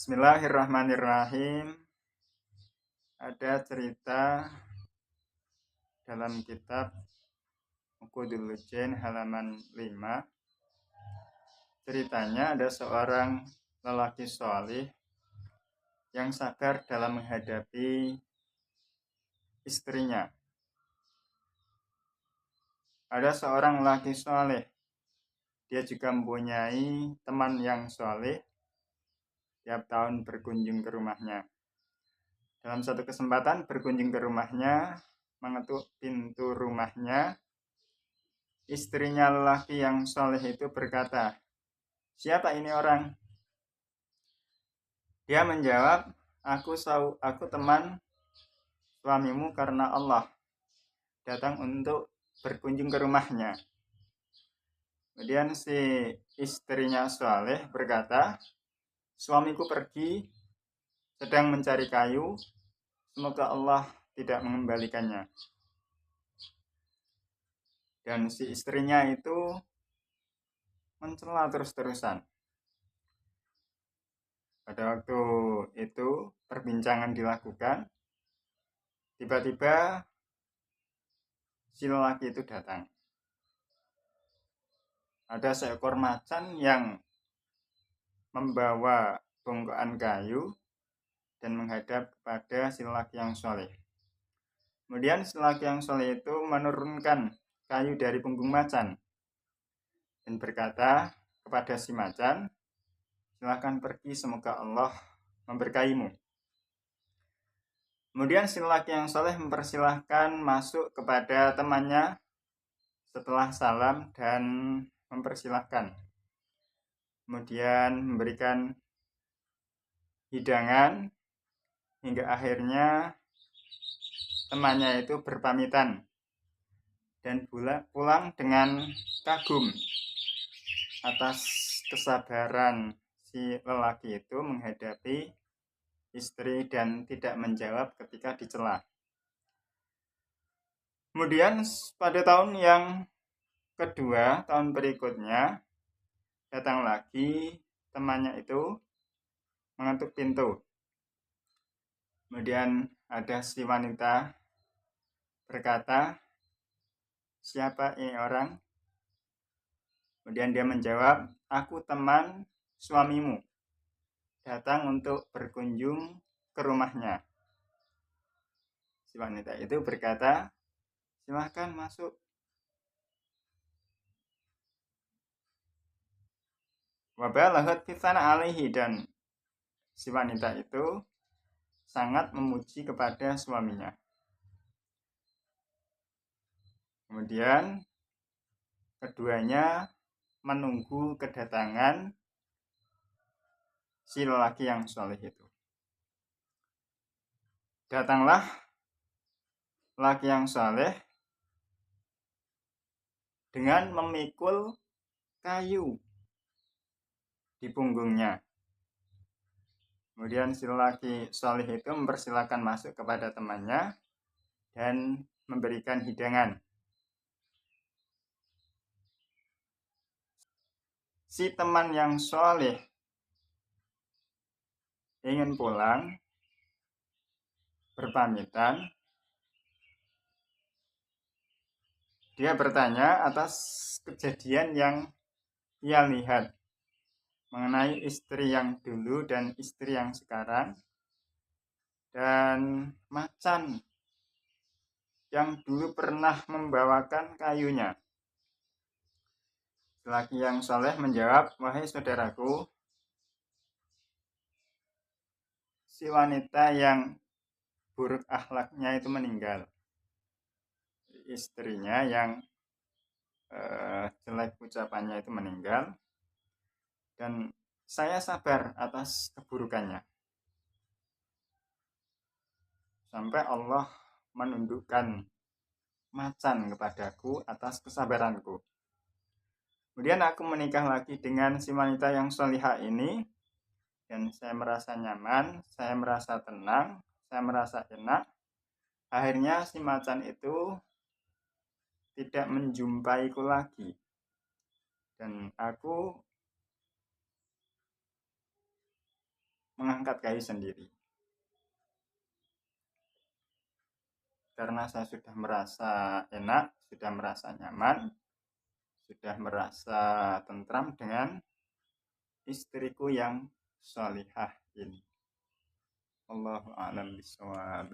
Bismillahirrahmanirrahim. Ada cerita dalam kitab Uqudul Lujain halaman 5. Ceritanya ada seorang lelaki solih yang sabar dalam menghadapi istrinya. Ada seorang lelaki solih, dia juga mempunyai teman yang solih, tiap tahun berkunjung ke rumahnya. Dalam satu kesempatan berkunjung ke rumahnya, mengetuk pintu rumahnya, istrinya lelaki yang soleh itu berkata, "Siapa ini orang?" Dia menjawab, aku teman suamimu karena Allah, datang untuk berkunjung ke rumahnya." Kemudian si istrinya soleh berkata, "Suamiku pergi sedang mencari kayu, semoga Allah tidak mengembalikannya." Dan si istrinya itu mencela terus-terusan. Pada waktu itu perbincangan dilakukan, tiba-tiba si lelaki itu datang. Ada seekor macan yang membawa bongkoan kayu dan menghadap kepada si lelaki yang soleh. Kemudian si lelaki yang soleh itu menurunkan kayu dari punggung macan dan berkata kepada si macan, "Silakan pergi, semoga Allah memberkaimu." Kemudian si lelaki yang soleh mempersilahkan masuk kepada temannya setelah salam dan mempersilahkan. Kemudian memberikan hidangan hingga akhirnya temannya itu berpamitan dan pulang dengan kagum atas kesabaran si lelaki itu menghadapi istri dan tidak menjawab ketika dicela. Kemudian pada tahun yang kedua, tahun berikutnya, datang lagi temannya itu mengetuk pintu. Kemudian ada si wanita berkata, "Siapa ini orang?" Kemudian dia menjawab, "Aku teman suamimu, datang untuk berkunjung ke rumahnya." Si wanita itu berkata, "Silahkan masuk." Wabalaghat fitana alaihi, dan si wanita itu sangat memuji kepada suaminya. Kemudian keduanya menunggu kedatangan si lelaki yang soleh itu. Datanglah lelaki yang soleh dengan memikul kayu di punggungnya. Kemudian si lelaki soleh itu mempersilahkan masuk kepada temannya dan memberikan hidangan. Si teman yang soleh ingin pulang, berpamitan. Dia bertanya atas kejadian yang ia lihat mengenai istri yang dulu dan istri yang sekarang, dan macan yang dulu pernah membawakan kayunya. Lelaki yang soleh menjawab, "Wahai saudaraku, si wanita yang buruk akhlaknya itu meninggal. Istrinya yang jelek ucapannya itu meninggal, dan saya sabar atas keburukannya. Sampai Allah menundukkan macan kepadaku atas kesabaranku. Kemudian aku menikah lagi dengan si wanita yang solihah ini, dan saya merasa nyaman, saya merasa tenang, saya merasa enak. Akhirnya si macan itu tidak menjumpaiku lagi, dan aku mengangkat kayu sendiri. Karena saya sudah merasa enak, sudah merasa nyaman, sudah merasa tentram dengan istriku yang sholihah ini. Allahu a'lam bishawab.